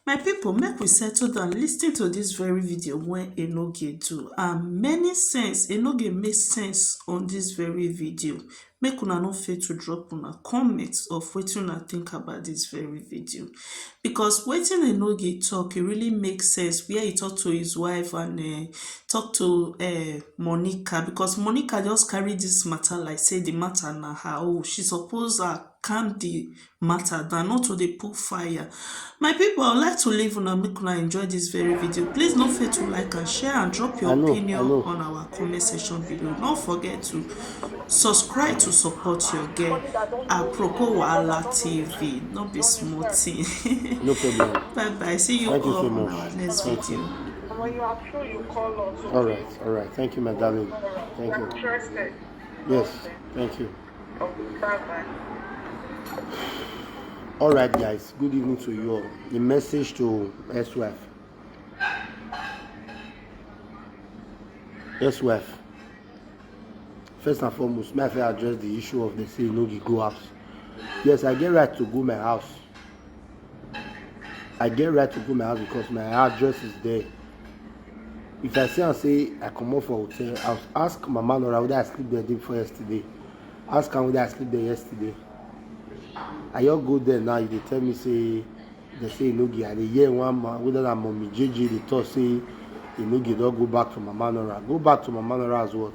My people, make we settle down, listen to this very video when Enogie do. And many sense, Enogie make sense on this very video. Make una no fail to drop una comments of wetin una think about this very video. Because wetin Enogie talk, it really makes sense where he talk to his wife and talk to Monica. Because Monica just carry this matter like say the matter na her. Oh, she suppose calm the matter than not to dey put fire. My people, I would like to leave una make una enjoy this very video. Please don't forget to like and share and drop your opinion on our comment section below. Don't forget to subscribe to support your girl apropos Wahala TV. Not be small thing. No problem. Bye bye. See you Thank all you so on much. our next video. All right. Thank you, my darling. Thank you. Interested. Yes. Thank you. Okay, bye-bye. All right, guys. Good evening to you all. The message to ex-wife. Ex-wife. First and foremost, may I address the issue of the say Enogie go house. Yes, I get right to go my house. I get right to go my house because my address is there. If I say I come off for hotel, I'll ask Mama Nora whether I sleep there day before yesterday. Ask her whether I sleep there yesterday. I all go there now. They tell me say they say Enogie. I dey hear one man whether that mommy JJ they talk say Enogie don't go back to Mama Nora. Go back to Mama Nora as what?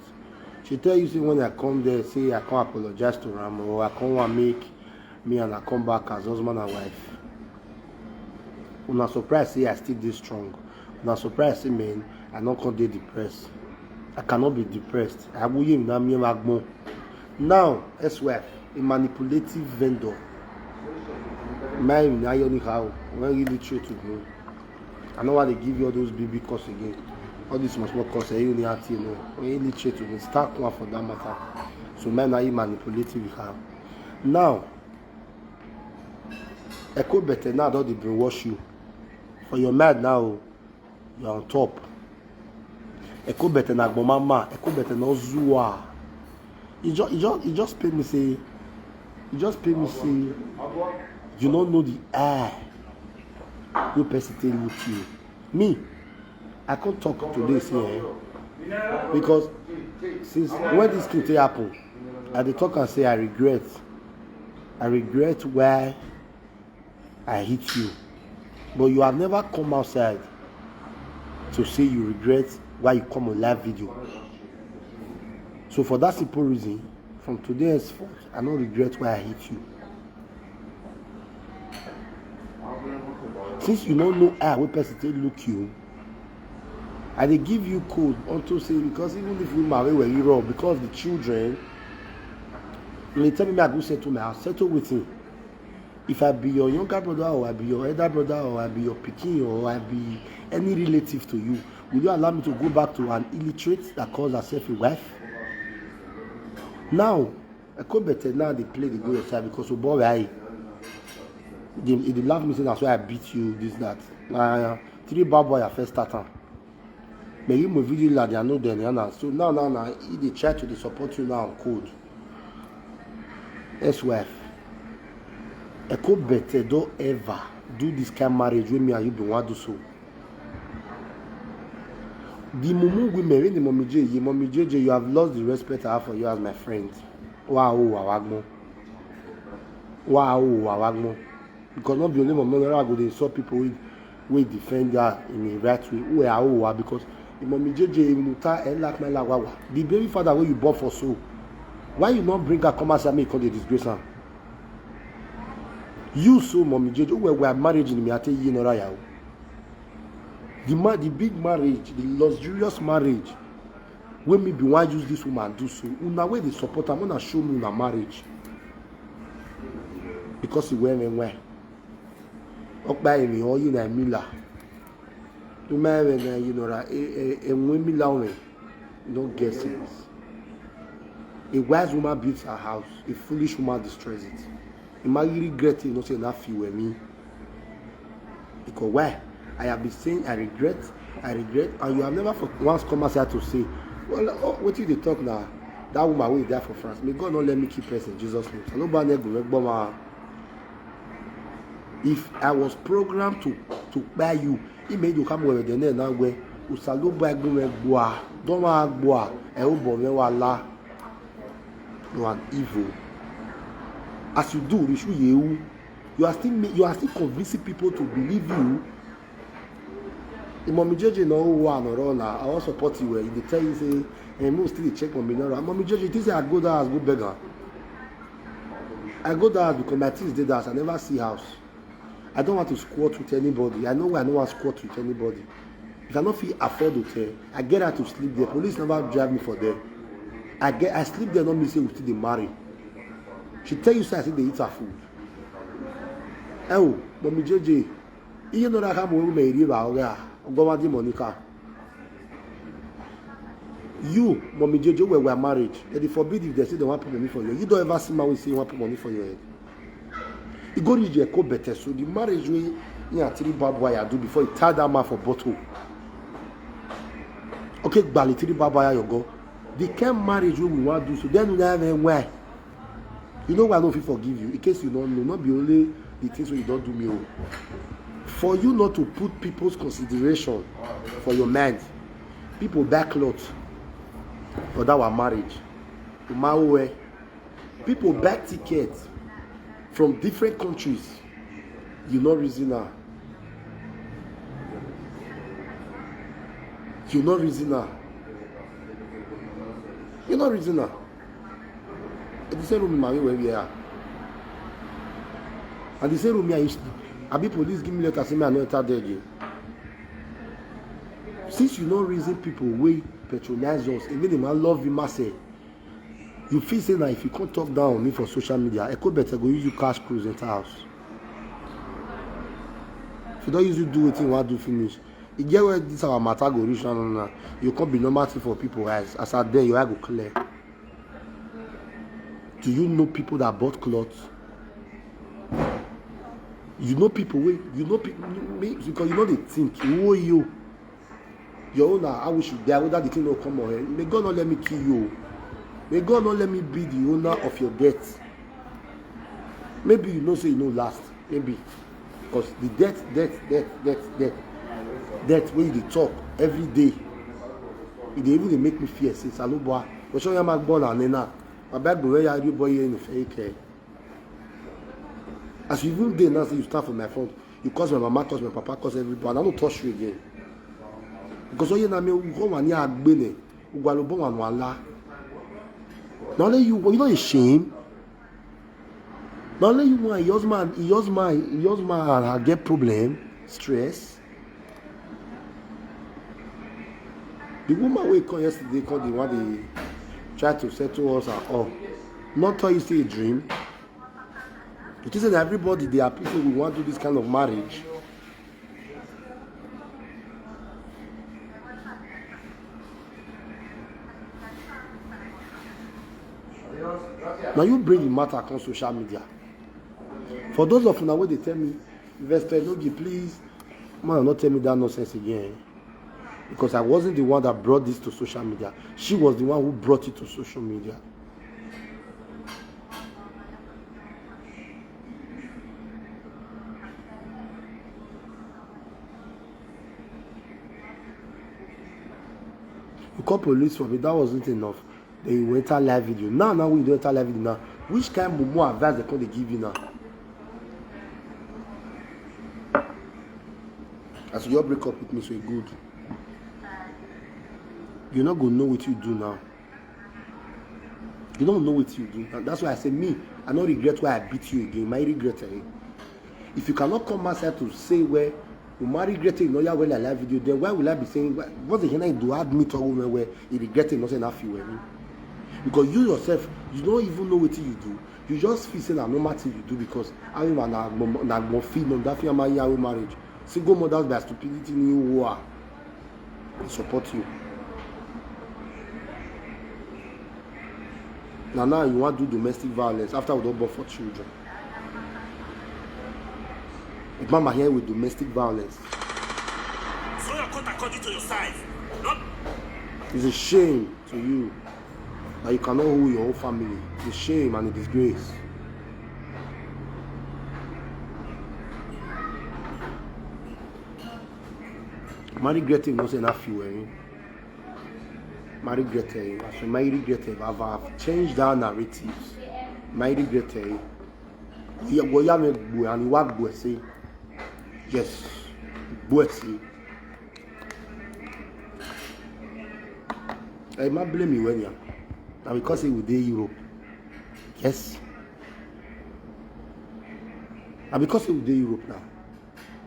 She tell you say when I come there say I can't apologize to Ram or I can't want make me and I come back as husband and wife. I'm not surprised say I still this strong. I'm not surprised say man I not can be depressed. I cannot be depressed. I will you now ex-wife, a manipulative vendor. My anyhow when really true to me. I know why they give you all those baby costs again. All this much more cost you only have to know. When you literate to me, start one for that matter. So man now you manipulative with her. Now I could better now that they brainwash you. For your mad now, you're on top. I could better na mama, I could better no zua. He just paid me say, you don't know the air. You person look you. Me, I can't talk today say because since when this thing happen, I dey talk and say I regret why I hit you. But you have never come outside to say you regret why you come on live video. So for that simple reason, from today henceforth, I don't regret why I hit you. Since you don't know how we person look you, I dey give you code unto say because even if we marry where you rob because the children, when they tell me I go settle my house, settle with him. If I be your younger brother or I be your elder brother or I be your pikin or I be any relative to you, will you allow me to go back to an illiterate that calls herself a wife? Now, I could better now they play the go side because oh boy, they laugh me saying that's why I beat you, this, that. 3 bad boy at first starter. But you move video like they are not there. So now, they try to support you now on code. Ex-wife. I could better don't ever do this kind of marriage with me and you don't want to do so. The moment we marry the mommy JJ, you have lost the respect I have for you as my friend. Wow. Because not be only mommy I go they saw people we defend her in the right way. Because the mommy JJ even like my wawa. The baby father where you bought for so. Why you not bring her come as I make call the disgrace her? You so mommy JJ we are married in me I tell you Nora. The big marriage, the luxurious marriage, when me be one use this woman do so. Una way they support, I'm gonna show me una marriage. Because he went and went. Okba me or you na Mila. To me when you know that when Mila don't get sense. A wise woman builds her house, a foolish woman destroys it. You might regret it, not say enough you and me. Because why? I have been saying I regret, and you have never for once come outside to say, well, what did they talk now? That woman will die for France. May God not let me keep person in Jesus' name. If I was programmed to buy you. He made you come with the name now where Usalo buy boa. Don't want boa. Wala. You are evil. As you do, you are still convincing people to believe you. The mommy judge no one or I want support you. They tell you say, and most still check on me. Mommy judge, it is I go there as good beggar. I go there because my things did that. I never see house. I don't want to squat with anybody. I know I don't want to squat with anybody. If I don't feel afford hotel, I get out to sleep there. Police never drive me for there. I sleep there, not me say we still they marry. She tell you say I say they eat her food. Oh, mommy JJ, you know that I'm going to go to Monica. You, mommy JJ, we were married. They forbid if they say they want to put money for you. You don't ever see my way say you want to put money for your head. You go reach your better. So the marriage way you three bad boy I do before you tie that man for bottle. Okay, Bali three bad boy you go. The kind marriage we want to do so then we have why. You know why I don't forgive you in case you don't know. Not be only the things where you don't do me. For you not to put people's consideration for your mind, people backlot for that one marriage. People back tickets from different countries. You not reasoner. You're not reasoner. You're not reasoner. The same room where we are. And the same room I used to. I be police give me letter say me I no enter there again. Since you don't reason people way patronize us, even the man love you say. You feel say that if you can't talk down on me for social media, I could better go use you cash cruise enter house. If you don't use you do what you want to finish. You get where this our matter go reach now. You can't be normal for people eyes. As I there, your eye go clear. Do you know people that bought clothes? You know people because you know they think who are you? Your owner, I wish you there whether the thing will come on here. May God not let me kill you. May God not let me be the owner of your death. Maybe you know say you know last. Maybe. Because the death when you talk every day. It even they make me fear. Say Saloboa. But show you my born and then my bag go where you boy in the fake. As you even there now say you stand for my front, you cause my mama, cause my papa, cause everybody, and I don't touch you again. Because all you know me, you go and you are bene, you go and bon and wala. Not only you not ashamed. Not only you want your husband get problem, stress. The woman we call yesterday called the one they try to settle us at all. Not how you say a dream. It isn't everybody they are people who want to do this kind of marriage. Now you bring the matter on social media. For those of you now where they tell me, Investor Enogie, please, man, not tell me that nonsense again. Because I wasn't the one that brought this to social media. She was the one who brought it to social media. You call police for me, that wasn't enough. They will enter live video. Now we don't enter live video now. Which kind of more advice they give you now? As you break up with me, so good. You're not gonna know what you do now. You don't know what you do. And that's why I say me, I don't regret why I beat you again. My regret again. If you cannot come outside to say where you might regret it, you know you well a live video, then why will I be saying what the hell do admit to a woman where you regret it not enough you wearing? Because you yourself, you don't even know what you do. You just feel saying a normal thing you do because I mean na more feel on that your marriage. Single mothers by stupidity in war. They support you. Now you want to do domestic violence after we don't born for children. If mama here with domestic violence. So your court according to your size. Not... It's a shame to you that you cannot hold your whole family. It's a shame and a disgrace. ma regret no say na few ma regret so ma regret I've changed that narratives ma regret ya go ya me gbo and wa gbo say yes gbo say I ma blame you when ya na because he would dey Europe yes and because he would dey Europe now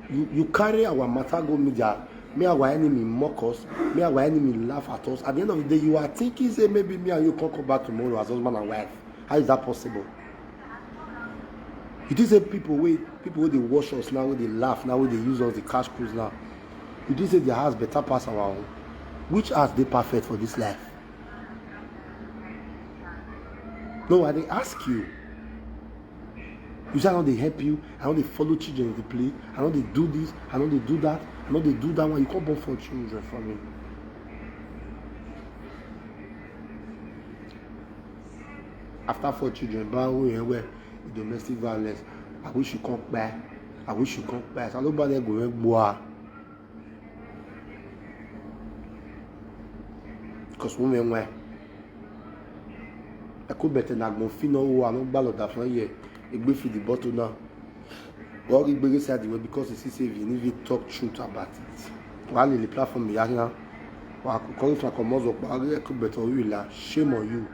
you carry our matter go media. Me our enemy mock us, me our enemy laugh at us. At the end of the day, you are thinking, say maybe me and you can come back tomorrow as husband and wife. How is that possible? You did say people who they wash us now, they laugh now, they use us, the cash cruise now. You did say their house better pass our own. Which house they perfect for this life? No, I they ask you. You say I know they help you, I know they follow children in the play, I know they do this, I know they do that, I know they do that one. You can't born for children for me. After 4 children, where domestic violence, I wish you come back. I wish you come back. So nobody go and boy. Because women were. I could better not go fino who are not ballot that one year. It be for the bottle now. God it be said because it's safe you need to talk truth about it. While the platform is now, I could call it like a muzzle, but I could better will shame on you.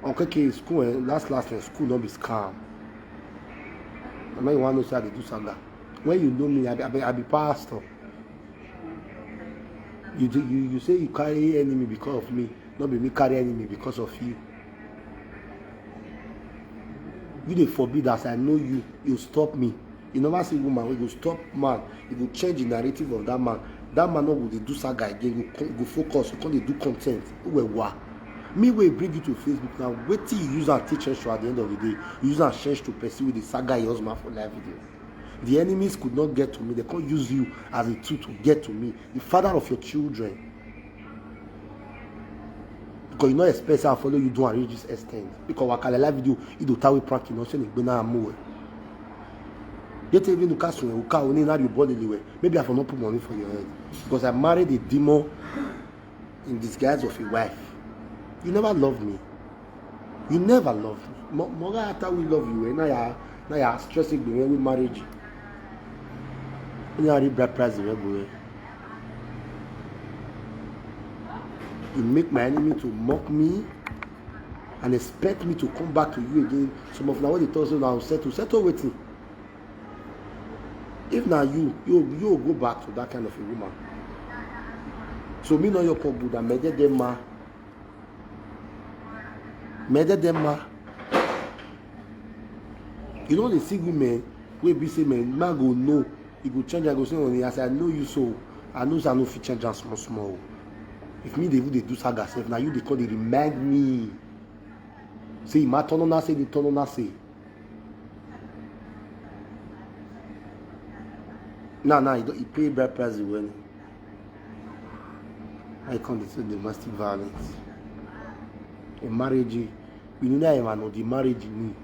Okay, school last in school not be scam. I know you want to say I do saga. When you know me, I be pastor. You say you carry enemy because of me, not be me carry enemy because of you. You they forbid as I know you stop me. You never see woman when you stop man, you will change the narrative of that man. That man not will do saga again, you go focus, you can't do content. Me will bring you to Facebook now. Wait till you use our teachers show at the end of the day. You use our church to pursue the saga your husband for live video. The enemies could not get to me, they can't use you as a tool to get to me. The father of your children. Because you not expect I follow you do and reach this extent. Because wakala live video, you do tawi prank you know say you na amu. Yet even the cast when you only now you body anyway. Maybe I for not put money for your head. Because I married a demon in disguise of a wife. You never loved me. You never loved me. More after we love you, now you're stressing the way we married you. You are the bride price the way. You make my enemy to mock me and expect me to come back to you again. Some of now when they tell you now settle waiting. If now you go back to that kind of a woman. So me know your poor Buddha, mede them ma. You know the see women wey be say man go know, he go change, I go say only as I know you so I know say I no fit change am small. If me they do saga self, now you they call it remind me. Say my turn on say the turn on say. Nah, he pay bad price when I come to domestic violence. A marriage, you know the marriage in me.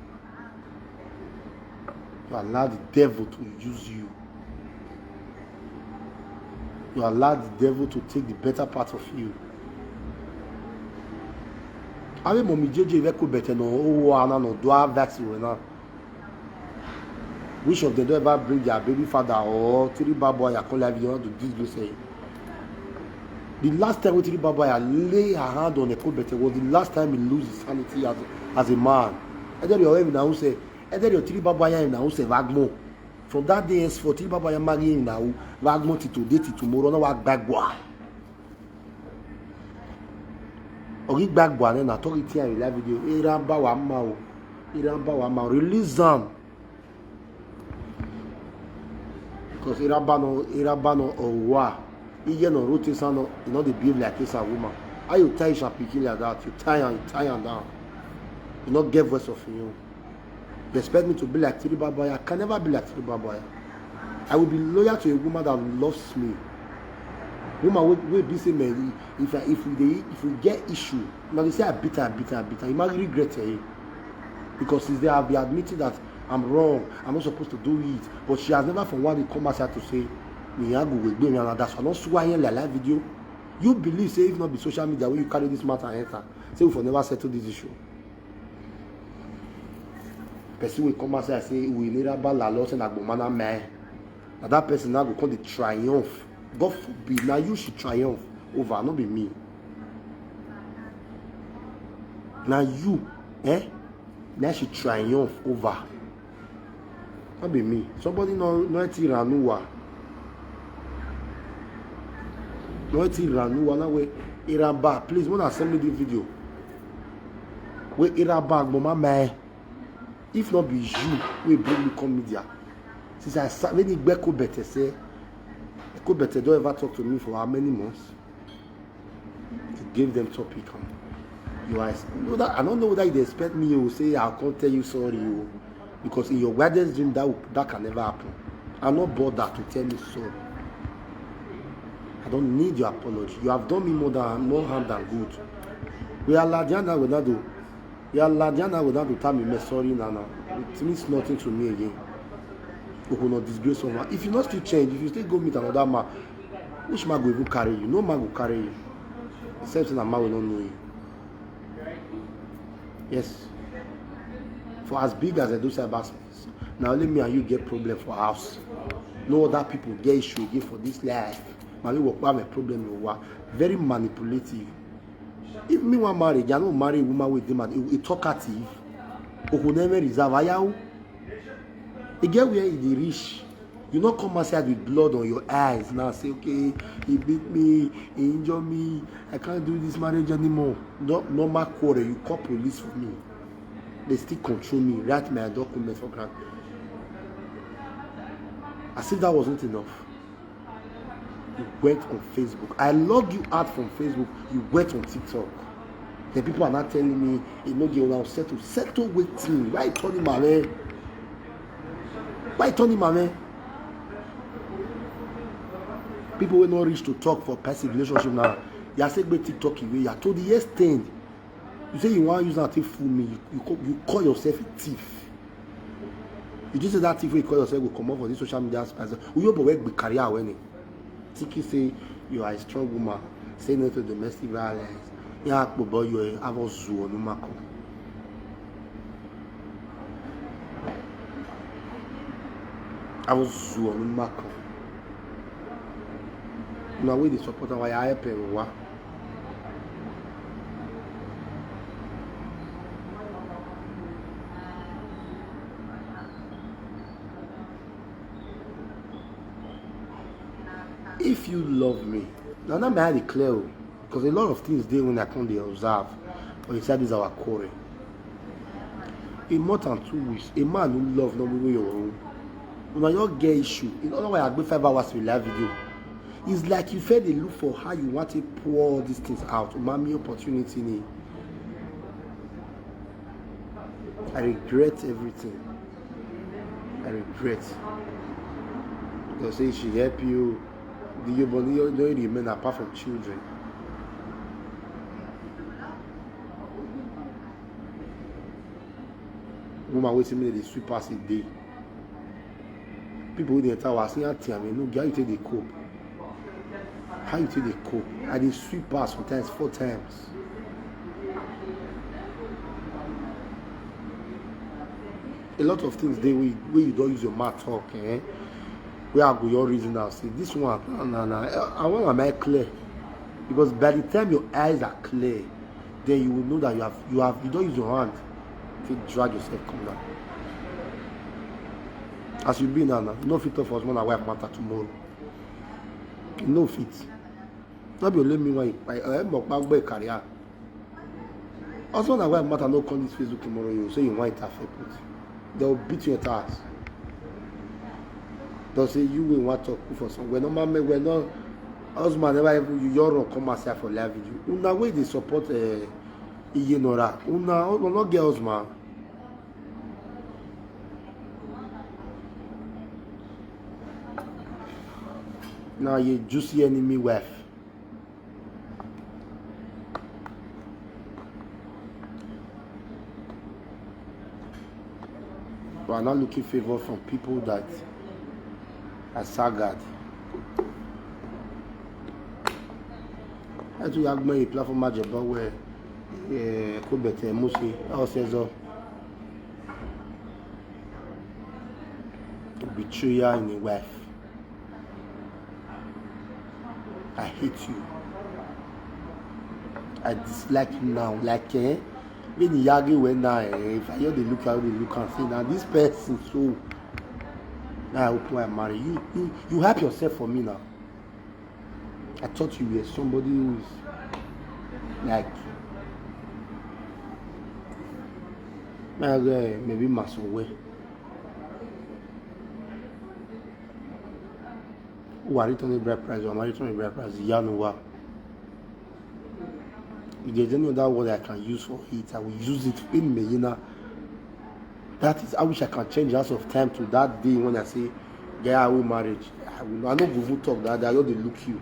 You allow the devil to use you. You allow the devil to take the better part of you. I mean, mommy JJ Veko better no do have that now. Which of them don't ever bring their baby father or 3 bad boy I call live you want to disgrace? The last time Tiri Baba lay her hand on a cold better was the last time he lose his sanity as a man. And then you now say, and then your Tiri Baba now say Wagmo. From that day for Tiri Baba marrying now, Wagmo to date tomorrow, no work back boy. Or get back boy and authority and live video. Iran Bawa release them. Because Irabano or Wa. You know, rotation, you know, they behave like this a woman. How you tie your picking like that? You tie and down. You not get voice of you. You expect me to be like Tiri Babaya? I can never be like Tiri Babaya. I will be loyal to a woman that loves me. Woman will be saying, man, if we get issue, now they say I beat her, you might regret it. Because since they have been admitting that I'm wrong, I'm not supposed to do it. But she has never from one they come outside to say, me ya go with me and that's why I don't swear here live video. You believe say if not be social media where you carry this matter enter, say we for never settle this issue. Person will come and say we need a bad loss and agbomana man. Now that person now will call the triumph. God forbid, now you should triumph over, not be me. Now you, now should triumph over. Not be me. Somebody no Ranuwa. No Ranuwa now we Iraba. Please, when I send me the video. We Iraba mama man. If not be you, we bring me come media. Since I start when Beko better say Beko better don't ever talk to me for how many months. To give them topic. You are, I don't know whether you expect me to say I can't tell you sorry, because in your wildest dream that can never happen. I'm not bothered to tell you sorry. I don't need your apology. You have done me more harm than good. We are Ladiana without do. You are Ladiana without to tell me sorry now. It means nothing to me again. You will not disgrace someone. If you not still change, if you still go meet another man, which man will even carry you? No man will carry you. Except that man will not know you. Yes. For as big as I do cyber space, now only me and you get problem for house. No other people get issue again for this life. Man, we have a problem over. Very manipulative. If me want marry, you don't marry a woman with them and a talkative, who will never reserve ayahu. You get where you reach. You not come outside with blood on your eyes now say, okay, he beat me, he injured me, I can't do this marriage anymore. Not normal quarrel, you call police for me. They still control me, write my documents for granted. As if that wasn't enough. You went on Facebook. I logged you out from Facebook, you went on TikTok. The people are not telling me, Enogie Wotowoto, settle waiting. Why turning my man? Why turning my man? People will not reach to talk for passive relationship now. You are saying TikTok away. You are told the extent. You say you want to use that to fool me. You call yourself a thief. You just say that thief you call yourself will come up for this social media space. You will work with career when it. Think you say you are a strong woman. Say no to domestic violence. Yeah, but you have a zoo on the market. I was zoo on the market. Now we the support why I help everyone. If you love me, now that may I declare, because a lot of things there when I come they observe, but inside is our quarrel. In more than 2 weeks, a man who love not be your own. When you get issue, in other way I go 5 hours to live video. It's like you fed a look for how you want to pour these things out. Mommy opportunity. I regret everything. I regret. They'll say she help you. The iyobosa don't remain apart from children. Woman waiting me they sweep past a day. People in the tower are saying, I mean, no, how you take the cope? How you take the cope? I did sweep past sometimes 4 times. A lot of things there where you don't use your mouth talk, where I go your reason now. See this one, no. I want my mind clear. Because by the time your eyes are clear, then you will know that you don't use your hand to drag yourself come down. As you be now, no fit of husband and wife matter tomorrow. No fit. Not be only me when I back by career. Husband and wife matter no come this Facebook tomorrow. You say you want interfere with. They'll beat you at ass. They'll say you will want to talk for some. We're not husband never even you come outside for live video. Una way they support Nora. Una not girls man. Now you juicy enemy wife. We are not looking favor from people that are sagged. I to have my platform match about where could better mostly also betrayal in a wife. I hate you. I dislike you now. Like when the argue went now, if I hear the look out, they look and say, now this person so now I hope I marry you. You help yourself for me now. I thought you were somebody who is like maybe mass away. Who are returning bride price or am I returning bride price? Nora. If there's any other word I can use for it, I will use it in me, That is, I wish I can change as of time to that day when I say, yeah, I will marriage. I don't go talk that day, I don't look you.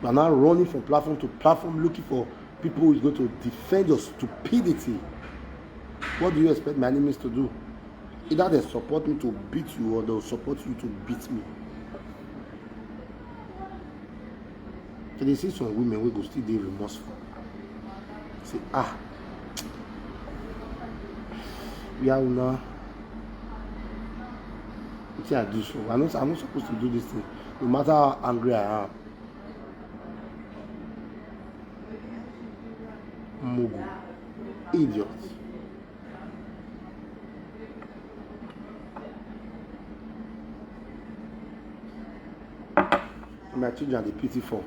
You're now running from platform to platform looking for people who is going to defend your stupidity. What do you expect my enemies to do? Either they support me to beat you or they'll support you to beat me. So they see some women will go still be remorseful. Say, we are now. What I do so? I'm not supposed to do this thing. No matter how angry I am. Mugu. Idiot. My children are the pitiful.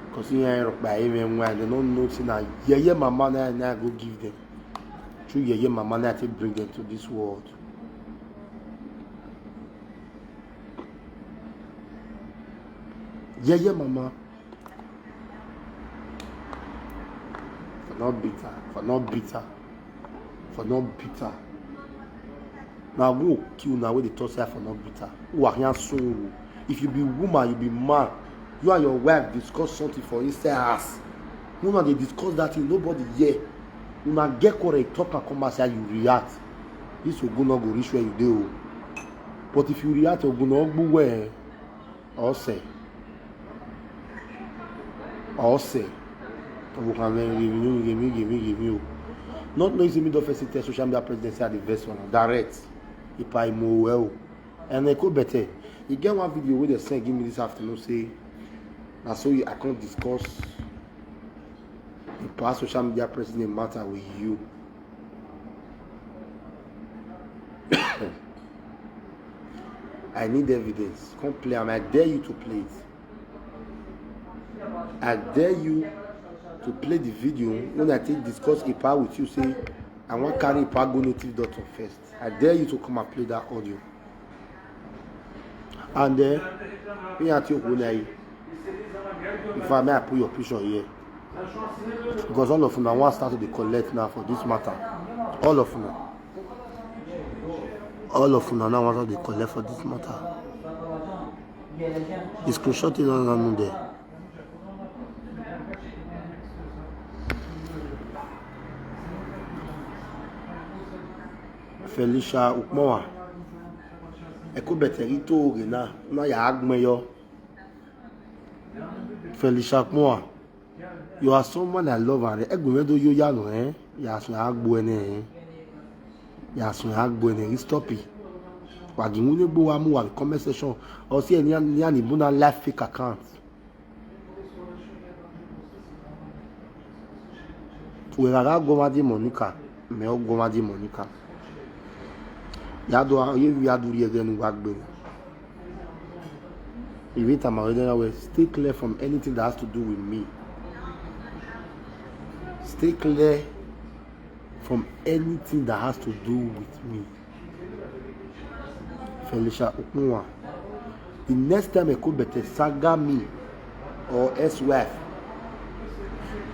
Because you ain't by even when they don't know now. Yeah, mama now go give them. True, yeah, mama now to bring them to this world. Yeah, mama. For not bitter. Now who kill now with the toss for not bitter? Who are here so? If you be woman, you be man. You and your wife discuss something for inside house. You know they discuss that thing, nobody hear. You now get correct, talk and come back and you react. This will not go reach where you do. But if you react, you will not go where or say. Give me. Not knowing the middle of a social media presidency at the best one. Direct. If I move well. And I could better. You get one video where they say, give me this afternoon, say, now so I can't discuss the past social media president matter with you. I need evidence. Come play. I dare you to play it. I dare you to play the video when I take discuss a part with you. Say, I want to carry a part go native daughter first. I dare you to come and play that audio. And then, if I may put your picture here, because all of you now want to start to collect now for this matter. All of you now want to collect for this matter. The screenshot is on there. Felicia Ukmoa. Eko beterito gena na ya agmeyo. Felicia Ukmoa. You are someone I love and egbemedo yo ya no ya sun agbo ene ya sun agbo ene stop it. Wa gimu ne gbo wa mu wa comment section o si eni ani buna live fake account. We gaga gomadi Monica, me o gomadi Monica. Yadu again wagbe. If I'm already stay clear from anything that has to do with me. Stay clear from anything that has to do with me. Felicia Ukmoa. The next time I could better saga me or ex-wife.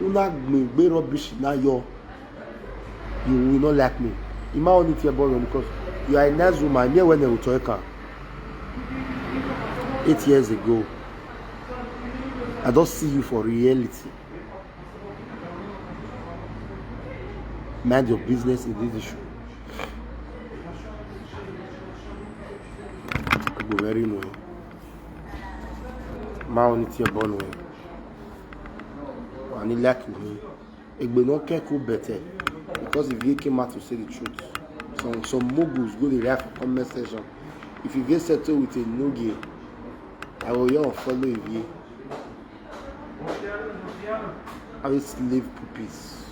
Una me rubbish now you will not like me. You might only tell about because you are a nice woman. Here when they will talk 8 years ago. I don't see you for reality. Mind your business in this issue. Go very low. Ma on it born way. And he like me. It will not care better. Because if you came out to say the truth, some moguls go to the comment section. If you get settled with a Enogie, I will follow you. I will slave puppies.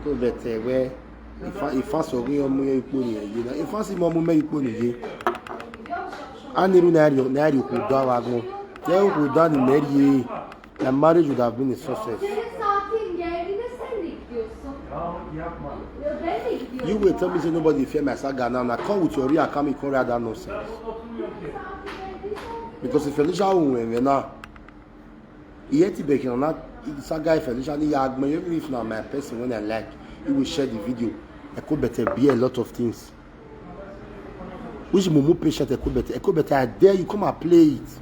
Go better where if I saw you on my pony, if I see my mummy pony, I need to know you could go. They would done in Mary, and marriage would have been a success. You will tell me say nobody fear my saga now. Now come with your real coming Korea that nonsense. Because if Felicia won't now, yet he became not saga Felicia ni yag me even if now my person when I like, you will share the video. I could better be a lot of things. Which mumu patient I could better I dare you come and play it.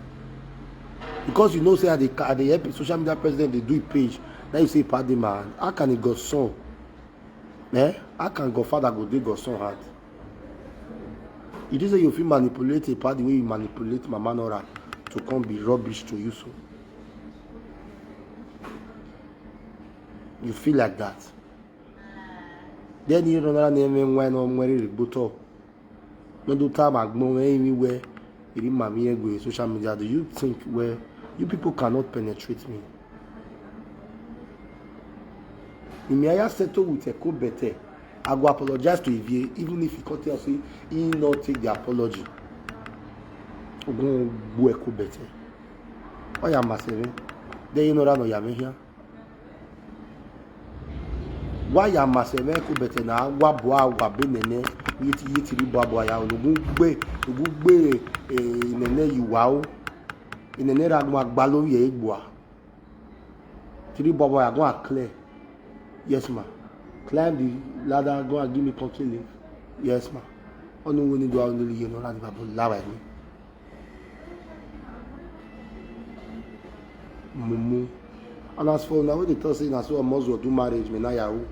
Because you know say at the social media president they do a page. Now you say party man, how can it go son? How can Godfather go do God's son heart? You just say you feel manipulate a part the way you manipulate Mama Nora to come be rubbish to you so. You feel like that. Then you don't know name when I'm wearing the bottle. No do time anywhere in my social media. Do you think where you people cannot penetrate me? In my settle with a co better, I go apologize to Evie, even if he can't tell say he not take the apology. I go a co better. Why am I saying? Then you know that no yame here. Why am I saying co better now? What boy wa benene? Yiti ribo ya olugbe nene yuwa nene ra no agbalo ye egboa. Tiri bobo ya go clear. Yes, ma. Climb the ladder, go and give me country leave. Yes, ma. Only when you do only you know that people laugh at me. Mumu. And as for now, when they tell say na so a must do marriage, me na yahu.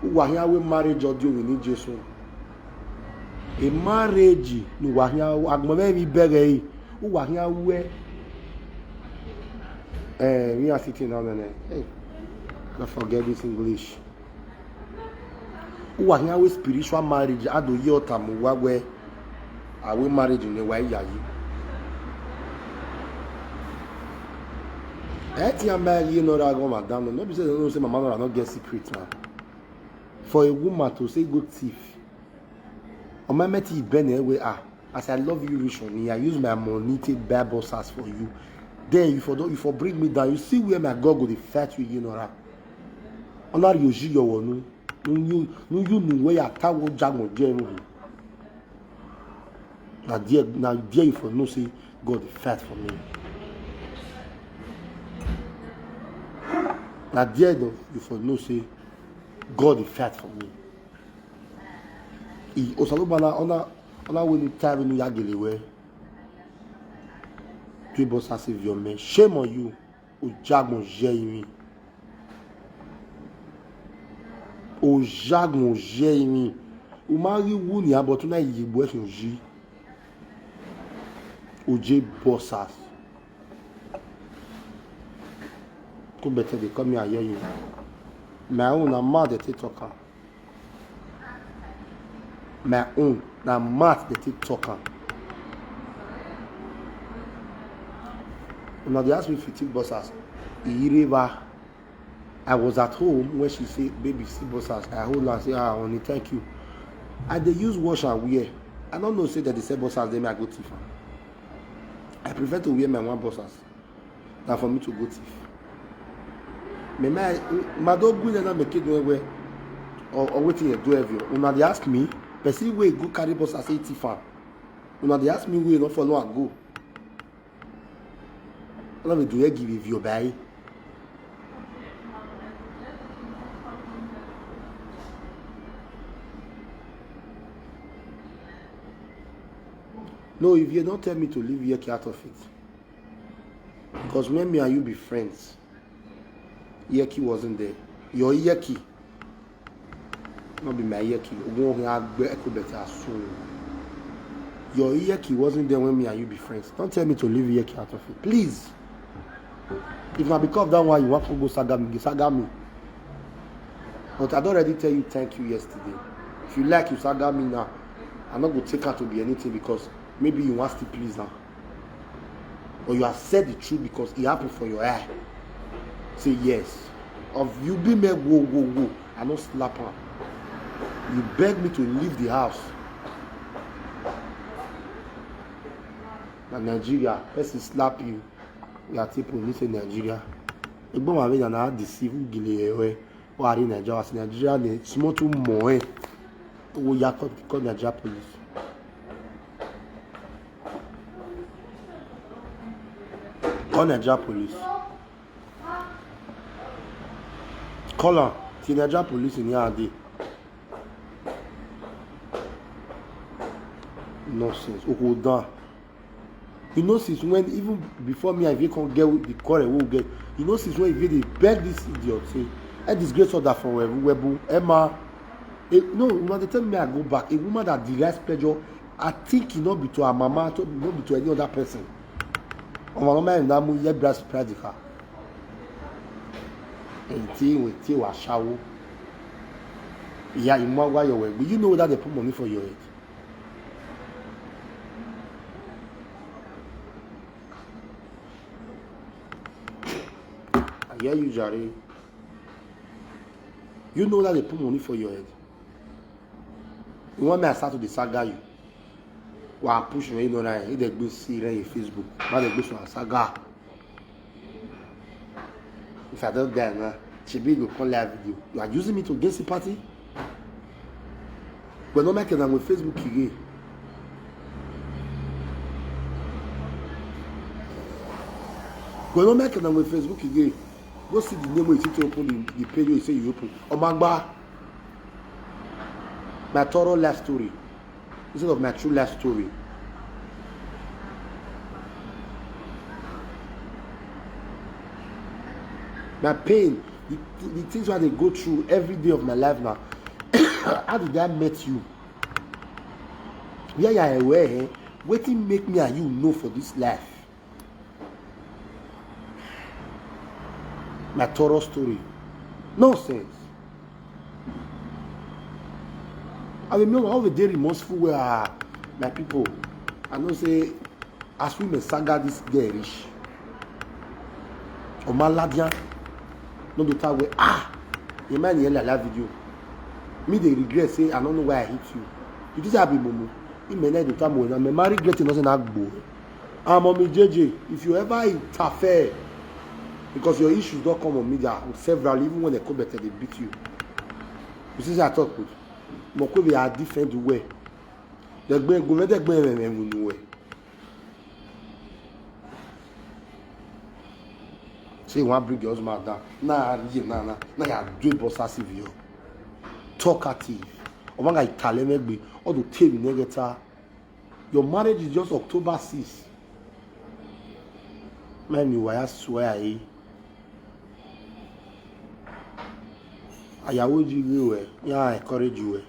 Who are here with marriage audio we need Jesus. A marriage, no are here. Agmame bi bere. Who are here where? We are sitting down there. Hey. I forget this English. Who are here with spiritual marriage? I do your time where I will marriage in the way yayi. I think marry you know that go madam. No be say no say my mama not get secret man. For a woman to say good thief. On my meti ben way as I love you Rishoni, I use my money to buy bosses for you. Then you for bring me down. You see where my God go the fight with you know that. Ona yoji yo wonu you nu way atawo jamo jemu na there you for no say God the fight for me na there you for no say God the fight for me I osalobana ona when time nu yagelewe tu boss as if your man shame on you o jamo jemi o jagon jemi o mari wu ni abotuna yigbo e ji o je bossas ko better dey come here you my own na mad dey talk my own na mad dey talk now they ask me 50 bossas ireba I was at home when she said, baby, see bossas. I hold her and say, honey, thank you. And they use wash and wear. I don't know, say that they say bossas, then I go thief. I prefer to wear my one bossas than for me to go thief. My dog will never make it nowhere or waiting to do everything. When they ask me, but see where go carry bossas, say thief. When they ask me where not follow and go. Let me do I give you buy. No, if you don't tell me to leave Yeki out of it. Because when me and you be friends, Yeki wasn't there. Your Yeki, not be my Yeki. Your Iyeki wasn't there when me and you be friends. Don't tell me to leave Iyeki out of it. Please. If not because of that one you want to go saga me. But I don't already tell you thank you yesterday. If you like you saga me now, I'm not going to take her to be anything because maybe you want to please now. Or you have said the truth because it happened for your eye. Say yes. Of you be me go. I don't slap her. You beg me to leave the house. And Nigeria, person slap you. You are people listen Nigeria. Egbo ma be na deceive gile ewe. O ari Nigeria, Nigeria ne small too more. O ya call Nigeria police. Call Nigeria police. Call her. See Nigeria police in here day. Nonsense. Oko down. You know since when even before me I can't get the quarrel we will get. You know since when they beg this idiot say, I disgrace order from Webu Emma. No, when they tell me I go back, a woman that derides pleasure, I think it not be to her mama, not be to any other person. On my mama and Namu, ye brass practical. And tea with tea was shower. Yeah, you know why your way, but you know that they put money for your head. Yeah, you Jare. You know that they put money for your head. You want me to start to the saga you? Well, I push you know that they go see on Facebook. Now they go to a saga. If I don't get now, Chibi will call live video. You are using me to gain sympathy? We're not making them with Facebook again. We're not making them with Facebook again. Go see the name of it to open the page you say you open. Omagba. My thorough life story. Instead of my true life story. My pain, the things that I go through every day of my life now. How did I meet you? Where you are aware, waiting make me and you know for this life. My thorough story. Nonsense. I remember how the day remorseful were my people. I know say as we may saga this girl rich. Or Maladian. No the time where you might hear that video. Me they regret say I don't know why I hit you. You just have a moment. You may not the time when I'm married getting nothing act boy. Mommy JJ, if you ever interfere because your issues don't come on media several, even when they come better, they beat you. You see, I talk with Moko, they are different way. They're going to go way. Say, you want to bring your husband down. Nah, you're doing possessive. Talkative. Or one guy, Kalemegbe, or the table negator. Your marriage is just October 6th. Man, you I swear, I would you yeah, I encourage you.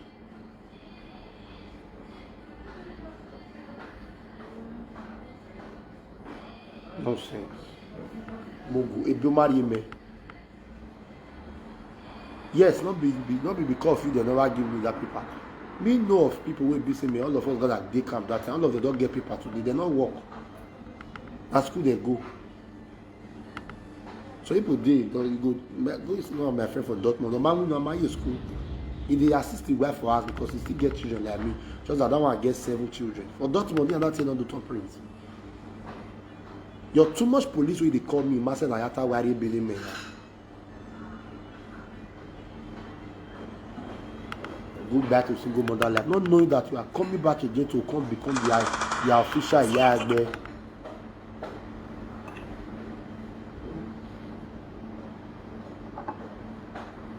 Nonsense. Mogu, if you marry me. Yes, not be because you they never give me that paper. Me know of people will be saying me, all of us got a day camp that time, all of them don't get paper today, they not work. At school they go. So people did go is not my friend for Dortmund. The man will not school. If they assist the wife for us because he still get children like me. Just I don't want to get 7 children. For Dortmund, they are not saying on the top print. You're too much police when they call me, Master Nayata Wari Billy me. Go back to single mother life. Not knowing that you are coming back again to become the official yard there.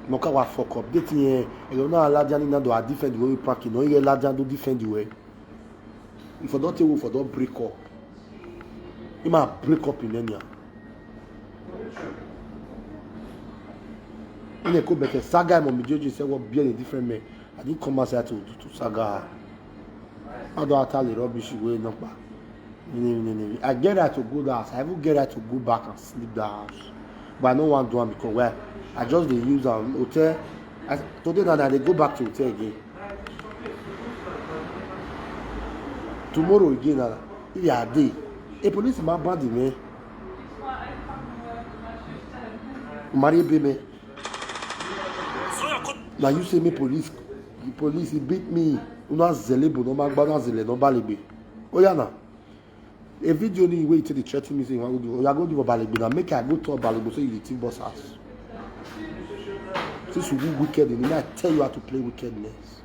Moka wa fuck up. Dating here, you know, Lajan in do a defend the way we pranking. No, you Lajan do defend the way. If I don't tell you, if I don't break up, you might break up in Enya. In a good better saga, my judge said, "What be a different man." I didn't come outside to saga. How do I tell the rubbish way no back? I get her to go to the house. I even get her to go back and sleep the house. But I don't want to do it because well, I just use an hotel. Today now they go back to hotel again. Tomorrow again, if you are there, a police man band me. Marry me. Now you say me police he beat me. Una zelebo no man gbana zele no balebe. Oh yeah now. A video ni way to the threaten me saying you are going to do balebe now make I go to balebe so you the team boss house. Since you do wicked, and I tell you how to play wickedness.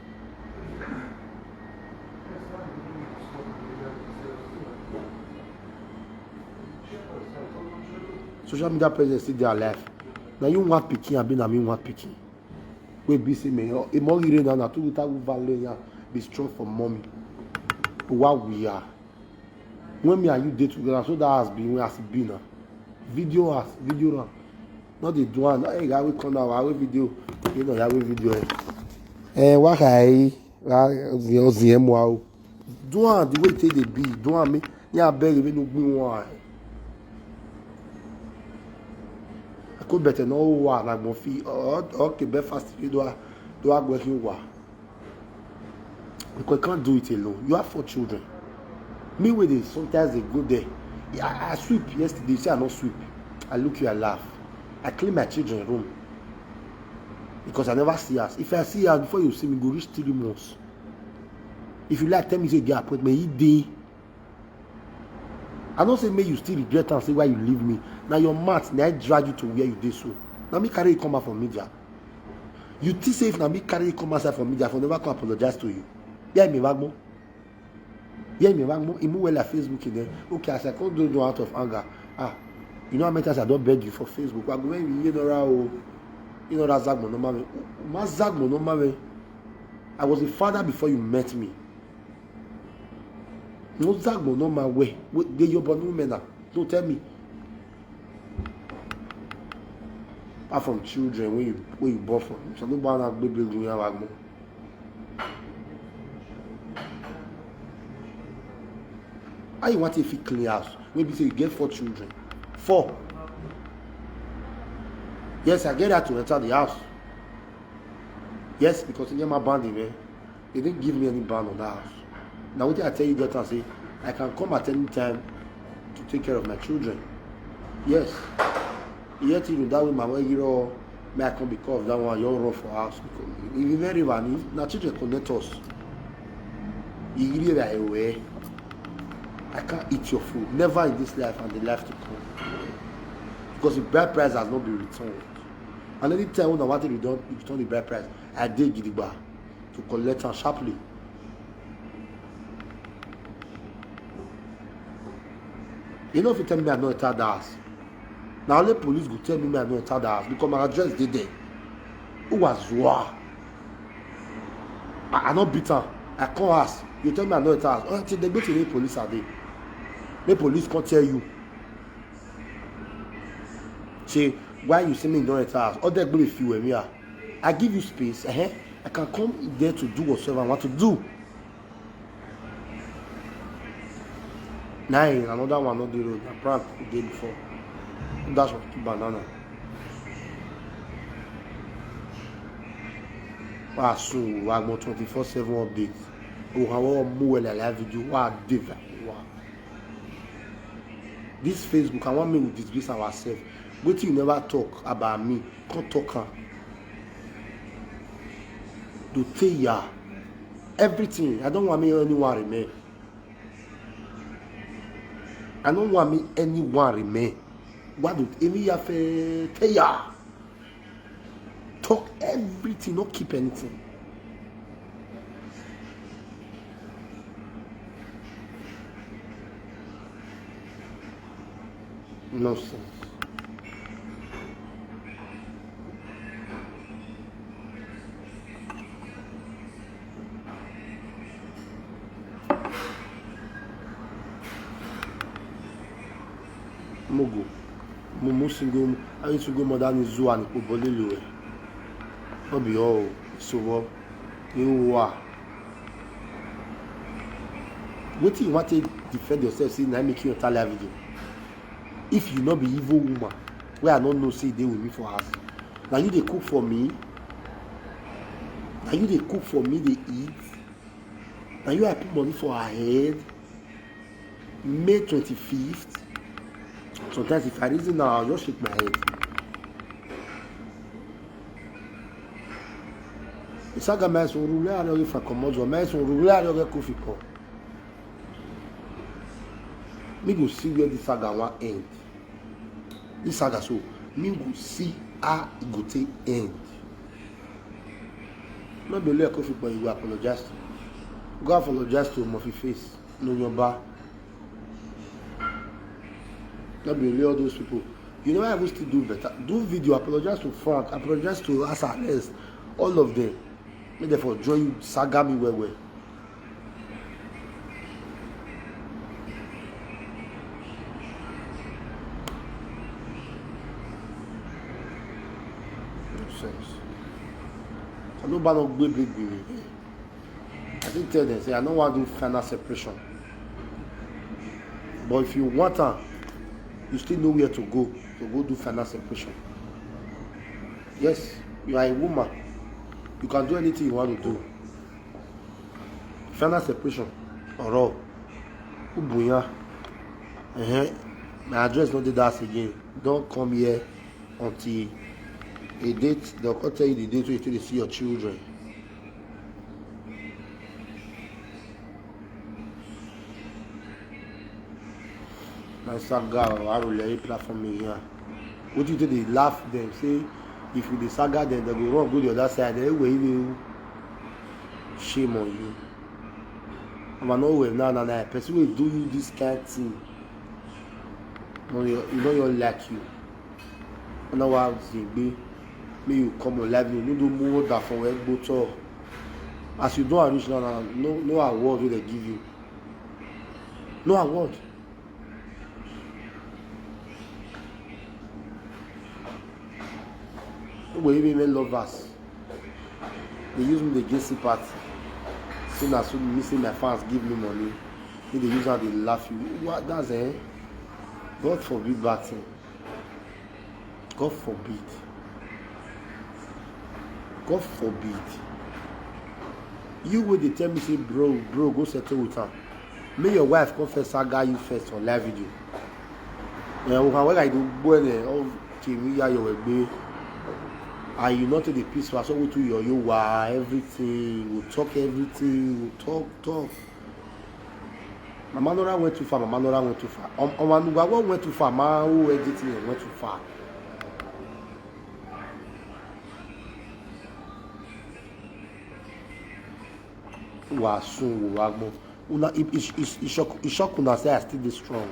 Social media presence still their life. Now you want picking, I mean want picking. We be say me, a more now to without value be strong for mommy. What we are. When me and you date together, so that has been where has been now. Video now. Not the one. Hey, guy, we come now. Our video, you know, that video. What I wow. Do one the way take the be. Do one me. Yeah, beg me no be one. I could better know one like my fee. Okay, breakfast. You do I go here? Because you can't do it alone. You have 4 children. Me with it, sometimes they go there. Yeah, I sweep yesterday. You say I not sweep. I look you, I laugh. I clean my children's room because I never see us. If I see her before you see me, go reach 3 months. If you like, tell me say get appointment. He day. I don't say may you still regret and say why you leave me. Now your mat, now I drag you to where you did so. Now me carry you come out from media. You think say if now me carry you come outside from media, I will never come apologize to you. Yeah, me wagmo. Yeah, me wagmo. He move well at Facebook in there. Okay, I said I can't do it out of anger. You know how many times I don't beg you for Facebook? I go when you know that Zagmo no mame. Ma Zagmo no mame. I was a father before you met me. No Zagmo no my way. They your born women now. Don't tell me. Apart from children, when you born from, so no born that baby you have Zagmo. How you want to fit clean house? Maybe say you get 4 children. 4. Yes, I get that to enter the house. Yes, because in my band, they didn't give me any band on that house. Now, what I tell you that and say, I can come at any time to take care of my children. Yes. Yet even that way, my way, may I come because of that one, you're rough for house. Because if you very one, now children connect us. You really are away. I can't eat your food. Never in this life and the life to come. Because the bride price has not been returned. And any time when I wanted to return the bride price, I did Gidigba to collect her sharply. You know if you tell me I'm not enter the house. Now only police go tell me I'm not enter the house because my address did there. Who was war? I not beat her. I can't ask. You tell me I'm not enter the house. Until they go to the police are there. The police can't tell you. Say, why you see me in the house? Or they go with you when we are. I give you space. I can come there to do whatever I want to do. 9, another one on the road. I prank the day before. That's what banana. So I got 24/7 updates. Oh, how more live video. Wow, diva. Wow. This Facebook, I want me to disgrace ourselves. But you never talk about me. Can't talk her. To tell ya everything. I don't want me anyone remain. I don't want me anyone remain. What do any of tell ya? Talk everything, not keep anything. Nonsense. Mogo. Momo single. I used to go more than Zoo and Obolelo. Not be all. So what? You are. What you want to defend yourself, say, now make you enter live video. If you not be evil woman, where I don't know, say they with me for us. Now you they cook for me. Now you they cook for me, they eat. Now you I put money for her head. May 25th. Sometimes if I reason now, I'll just shake my head. Et ça, gamin, son roulé à l'heure, il fait comme moi, mais son roulé à l'heure, il fait quoi? Me go see where this saga will end. This saga, so me go see how it go take end. Not be like coffee, but you apologize to. Go apologize to Murphy face. No your bar. Not be like all those people. You know I wish to do better. Do video, apologize to Frank, apologize to SRS, all of them. May therefore join saga me well. I know about no big. I did tell them, say I don't want to do final separation. But if you want her, you still know where to go do final separation. Yes, you are a woman. You can do anything you want to do. Final separation or all. Ubunya. My address not did that again. Don't come here until a date. They'll tell you the date where you see your children. My saga, I will lay platform here. What you do? They laugh them, say if you the saga, then they go wrong, go the other side. They will shame on you. I'm not way now. Person will do you this kind of thing. You know you like you. I know what I'm be. May you come on live. You do more than from where go to. As you don't reach now, no award will they give you. No award. We even lovers. They use me the JC party. Soon as soon missing my fans give me money. They use how they laugh you. What that's God forbid bad thing. God forbid. God forbid. You will they tell me say bro, go settle with her. May your wife confess I got you first on live video. When I do all TV your baby. And you not to the peace so we to you everything, we'll talk everything, we'll talk. Mama Nora went too far, went too far. Omanugawa went too far, man who editing went too far. Was soon it's shock when I say I still be strong.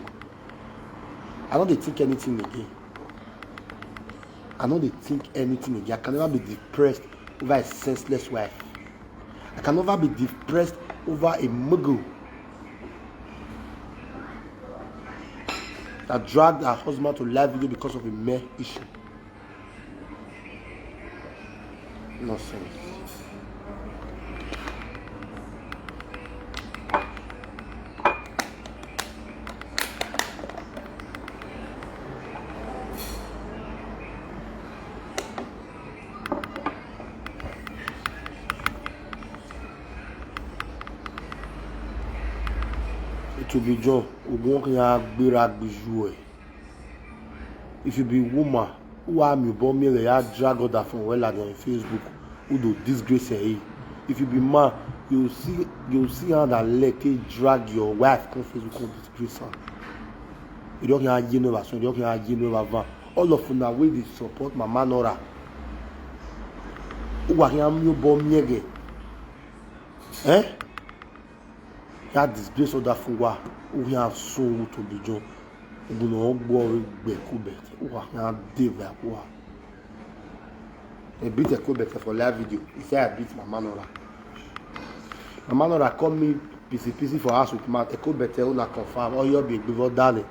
I don't think anything again. I know they think anything again. I can never be depressed over a senseless wife. I can never be depressed over a muggle that dragged her husband to live video because of a mere issue. Nonsense. To be John, if you be woman, who are me born me drag other from well on Facebook, who do disgrace her. If you be man, you'll see how that leg drag your wife on Facebook on disgrace her. You don't have you know so you don't have you know van. All of them now way they support Mama Nora. Who are you born me again? Ya disgrace other fungwa who have so to be John. You know, boy, Bekubet. Who are David? Who are a bit of Quebec for live video. He said I beat Mama Nora. Mama Nora call me PC for us with my echo better on a confirm. Oh, you'll be before darling.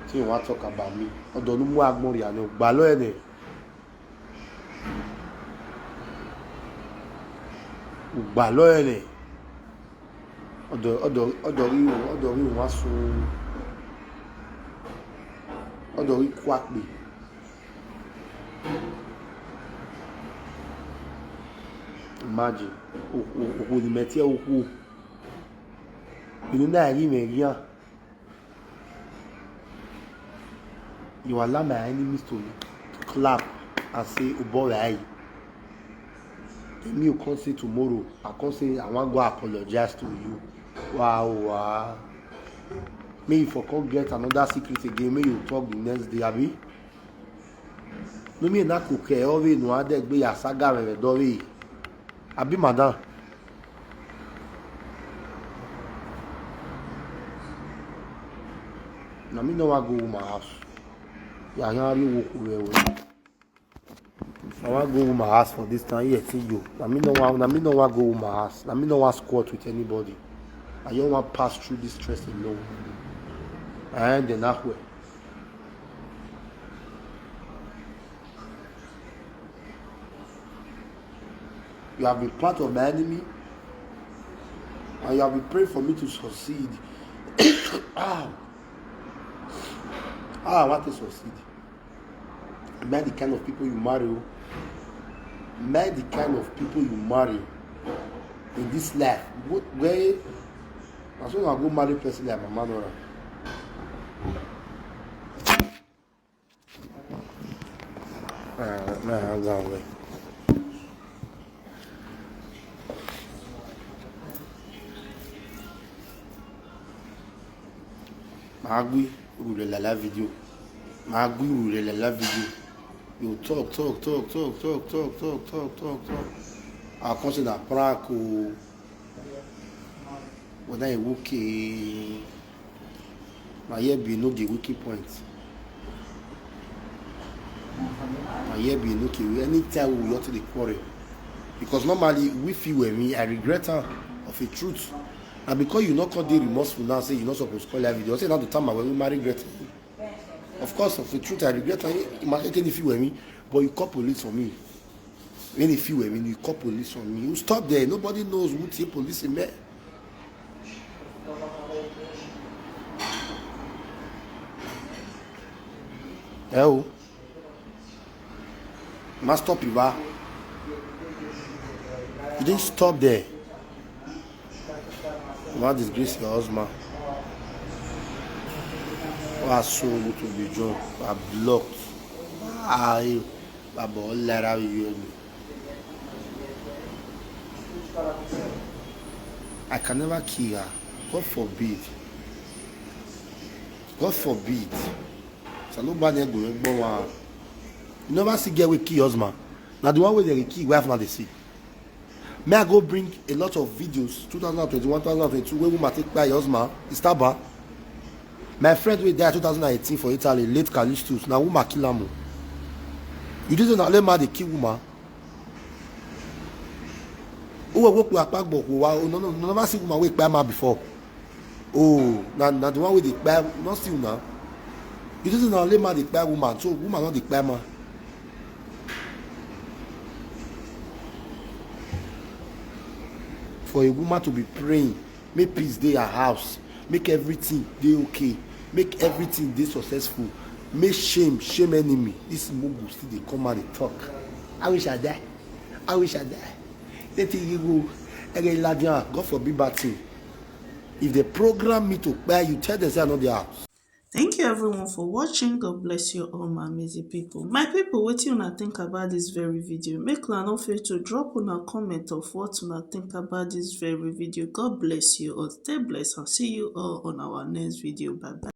So you want to talk about me? I don't know more about you. No, Balo any. Balo any. ọdọrí wọn sun ọdọrí kwakpe. Imagine òkú ni mẹtí ẹ òkú inú náà rí mẹríà. You allow my enemies to clap and say Oborai. Me, you can't say tomorrow. I can't say I want to go apologize to you. Wow. May you forget get another secret again. May you talk the next day, abi. No me na cook ove no ade gbe ya saga rere dori. Abi madam. Na me no want go my house. Ya yan work well. I want to go my house for this time. Yeah, see you. Na me no want go my house. Na me no want squat with anybody. I don't want pass through this stress alone. And then that way. You have been part of my enemy, and you have been praying for me to succeed. I want to succeed. Mind the kind of people you marry. Mind the kind of people you marry in this life. Where as soon as I go marry person like my Nora. Man, down way. Magui, la video. Magui, la video. You talk. I consider prank or whether you okay. My ear be no the wiki point. My ear be no okay. Anytime we go to the quarry, because normally we feel with me, I regret her of a truth. And because you not call the remorseful now, say you're not supposed to call that video. Say now the time when we marry regret. Of course, of the truth, I regret her. You might take any feel with me, but you call police for me. When you feel with me, you call police for me. You stop there. Nobody knows who take police in there. Hello. Must stop you, ba. You didn't stop there. You want to disgrace your husband. I saw you to be drunk. I blocked. I let you. I can never kill her. God forbid. God forbid. So nobody going to go. You never see girl with kill husband. Now the one way they kill, we have not the see. May I go bring a lot of videos 2021, 2022 where woman take by husband, it's Taba. My friend will die 2018 for Italy, late Callistus. Now woman kill him. You didn't know let the kill woman. Who work with a pack book? No, never see woman wake by man before. Oh, now the one with the buy not still now. You didn't know let the buy woman, so woman not the buy man. For a woman to be praying, make peace dey her house, make everything dey okay, make everything dey successful, make shame enemy. This mogul still dey come out dey talk. I wish I die. Let it go. God forbid bad thing. If they program me to buy, you tell them say I know their house. Thank you everyone for watching. God bless you all, my amazing people. My people, what you think about this very video? Make una no fail to drop on a comment of what you think about this very video. God bless you all. Stay blessed and see you all on our next video. Bye bye.